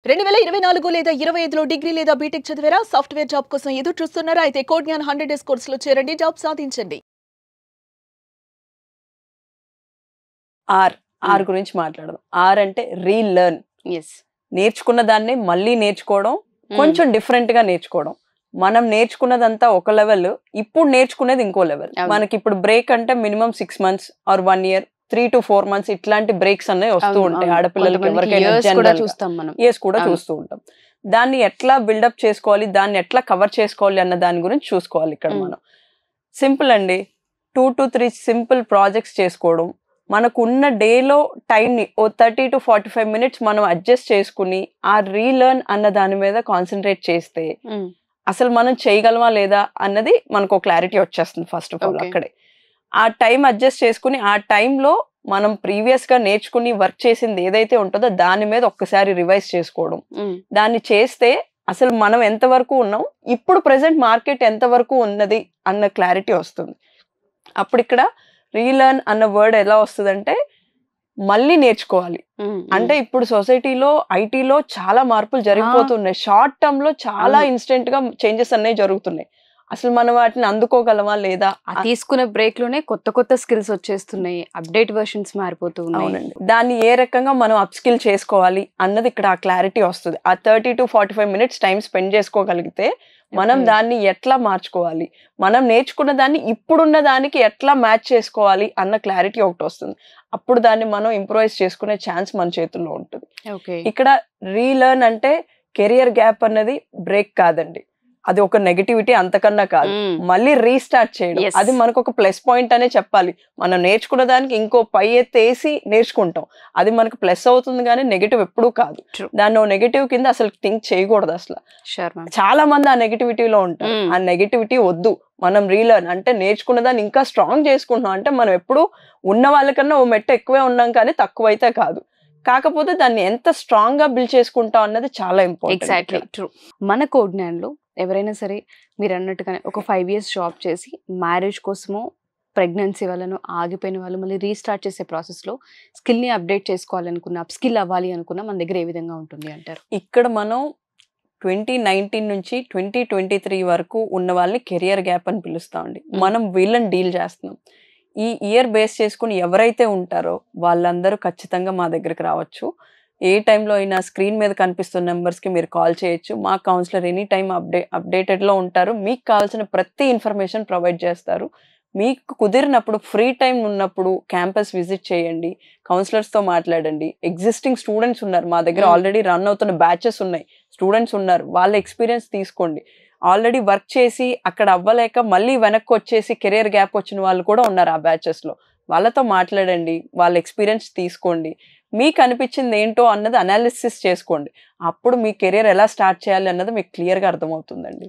2024 లేదా 25లో డిగ్రీ లేదా బీటెక్ చదివారా? సాఫ్ట్‌వేర్ జాబ్ కోసం ఎదురు చూస్తున్నారా? అయితే కోడ్ జ్ఞాన్ 100 డేస్ కోర్సులో చేరండి, జాబ్ సాధించండి. ఆర్ ఆర్ గురించి మాట్లాడదాం. ఆర్ అంటే రీలెర్న్. యెస్. నేర్చుకున్న దాన్ని మళ్ళీ నేర్చుకోవడం, కొంచెం డిఫరెంట్ గా నేర్చుకోవడం. మనం నేర్చుకున్నదంతా ఒక లెవెల్, ఇప్పుడు నేర్చుకునేది ఇంకో లెవెల్. అవును. మనకి ఇప్పుడు బ్రేక్ అంటే minimum 6 months or 1 year, 3 to 4 months ఇట్లాంటి బ్రేక్స్ అనేవి వస్తూ ఉంటాయి. ఆడపిల్లలకి ఎవరికైనా కూడా జనరల్ చూస్తాం మనం. ఇయర్స్ కూడా అవును. చూస్తూ ఉంటాం. దాన్ని ఎట్లా బిల్డప్ చేసుకోవాలి, దాన్ని ఎట్లా కవర్ చేసుకోవాలి అన్న దాని గురించి చూసుకోవాలి ఇక్కడ మనం. సింపుల్ అండి, 2 to 3 సింపుల్ ప్రాజెక్ట్స్ చేసుకోవడం. మనకున్న డేలో టైంని ఓ 30 to 45 minutes మనం అడ్జస్ట్ చేసుకుని ఆ రీలెర్న్ అన్న దాని మీద కాన్సన్ట్రేట్ చేస్తే అసలు మనం చేయగలమా లేదా అన్నది మనకు క్లారిటీ వచ్చేస్తుంది. First of all Okay. అక్కడే ఆ టైం అడ్జస్ట్ చేసుకుని ఆ టైంలో మనం ప్రీవియస్ గా నేర్చుకుని వర్క్ చేసింది ఏదైతే ఉంటుందో దాని మీద ఒక్కసారి రివైజ్ చేసుకోవడం. దాన్ని చేస్తే అసలు మనం ఎంతవరకు ఉన్నాం, ఇప్పుడు ప్రెసెంట్ మార్కెట్ ఎంతవరకు ఉన్నది అన్న క్లారిటీ వస్తుంది. అప్పుడు ఇక్కడ రీలెర్న్ అన్న వర్డ్ ఎలా వస్తుందంటే మళ్ళీ నేర్చుకోవాలి. అంటే ఇప్పుడు సొసైటీలో ఐటీలో చాలా మార్పులు జరిగిపోతున్నాయి. షార్ట్ టర్మ్ లో చాలా ఇన్స్టెంట్ గా చేంజెస్ అనేవి జరుగుతున్నాయి. అసలు మనం వాటిని అందుకోగలమా లేదా? తీసుకున్న బ్రేక్ లోనే కొత్త కొత్త స్కిల్స్ వచ్చేస్తున్నాయి, అప్డేట్ వర్షన్స్ మారిపోతూ ఉన్నాయి. అవునండి. దాన్ని ఏ రకంగా మనం అప్ స్కిల్ చేసుకోవాలి అన్నది ఇక్కడ ఆ క్లారిటీ వస్తుంది. ఆ 30 to 45 minutes టైం స్పెండ్ చేసుకోగలిగితే మనం దాన్ని ఎట్లా మార్చుకోవాలి, మనం నేర్చుకున్న దాన్ని ఇప్పుడున్న దానికి ఎట్లా మ్యాచ్ చేసుకోవాలి అన్న క్లారిటీ ఒకటి వస్తుంది. అప్పుడు దాన్ని మనం ఇంప్రూవైజ్ చేసుకునే ఛాన్స్ మన చేతుల్లో ఉంటుంది. ఇక్కడ రీలెర్న్ అంటే కెరియర్ గ్యాప్ అన్నది బ్రేక్ కాదండి, అది ఒక నెగటివిటీ అంతకన్నా కాదు. మళ్ళీ రీస్టార్ట్ చేయడం, Yes. అది మనకు ఒక ప్లస్ పాయింట్ అనే చెప్పాలి. మనం నేర్చుకున్న దానికి ఇంకో పై ఎత్తేసి నేర్చుకుంటాం, అది మనకు ప్లస్ అవుతుంది కానీ నెగటివ్ ఎప్పుడూ కాదు. True. దాన్ని నెగటివ్ కింద అసలు థింక్ చేయకూడదు. అసలు Sure, ma'am. చాలా మంది ఆ నెగటివిటీలో ఉంటారు. ఆ నెగటివిటీ వద్దు. మనం రీలెర్న్ అంటే నేర్చుకున్న దాన్ని ఇంకా స్ట్రాంగ్ చేసుకుంటున్నాం అంటే మనం ఎప్పుడు ఉన్న వాళ్ళకన్నా ఓ మెట్ట ఎక్కువే ఉన్నాం కానీ తక్కువైతే కాదు. కాకపోతే దాన్ని ఎంత స్ట్రాంగ్ గా బిల్డ్ చేసుకుంటాం అన్నది చాలా ఇంపార్టెంట్. Exactly true. మన కోడ్ జ్ఞాన్లో ఎవరైనా సరే మీరు అన్నట్టుగానే ఒక 5 years జాబ్ చేసి మ్యారేజ్ కోసమో ప్రెగ్నెన్సీ వలన ఆగిపోయిన వాళ్ళు మళ్ళీ రీస్టార్ట్ చేసే ప్రాసెస్లో స్కిల్ని అప్డేట్ చేసుకోవాలనుకున్న, అప్ స్కిల్ అవ్వాలి అనుకున్న మన దగ్గర ఏ విధంగా ఉంటుంది అంటారు? ఇక్కడ మనం 2019 నుంచి 2023 వరకు ఉన్న వాళ్ళని కెరియర్ గ్యాప్ అని పిలుస్తామండి. మనం వీళ్ళని డీల్ చేస్తున్నాం. ఈ ఇయర్ బేస్ చేసుకుని ఎవరైతే ఉంటారో వాళ్ళందరూ ఖచ్చితంగా మా దగ్గరికి రావచ్చు. ఏ టైంలో అయినా స్క్రీన్ మీద కనిపిస్తున్న నెంబర్స్కి మీరు కాల్ చేయొచ్చు. మా కౌన్సిలర్ ఎనీ టైం అప్డేటెడ్లో ఉంటారు. మీకు కావాల్సిన ప్రతి ఇన్ఫర్మేషన్ ప్రొవైడ్ చేస్తారు. మీకు కుదిరినప్పుడు ఫ్రీ టైం ఉన్నప్పుడు క్యాంపస్ విజిట్ చేయండి, కౌన్సిలర్స్తో మాట్లాడండి. ఎగ్జిస్టింగ్ స్టూడెంట్స్ ఉన్నారు మా దగ్గర, ఆల్రెడీ రన్ అవుతున్న బ్యాచెస్ ఉన్నాయి, స్టూడెంట్స్ ఉన్నారు, వాళ్ళ ఎక్స్పీరియన్స్ తీసుకోండి. ఆల్రెడీ వర్క్ చేసి అక్కడ అవ్వలేక మళ్ళీ వెనక్కి వచ్చేసి కెరియర్ గ్యాప్ వచ్చిన వాళ్ళు కూడా ఉన్నారు ఆ బ్యాచెస్లో. వాళ్ళతో మాట్లాడండి, వాళ్ళ ఎక్స్పీరియన్స్ తీసుకోండి. మీకు అనిపించింది ఏంటో అన్నది అనాలిసిస్ చేసుకోండి. అప్పుడు మీ కెరియర్ ఎలా స్టార్ట్ చేయాలి అన్నది మీకు క్లియర్గా అర్థమవుతుందండి.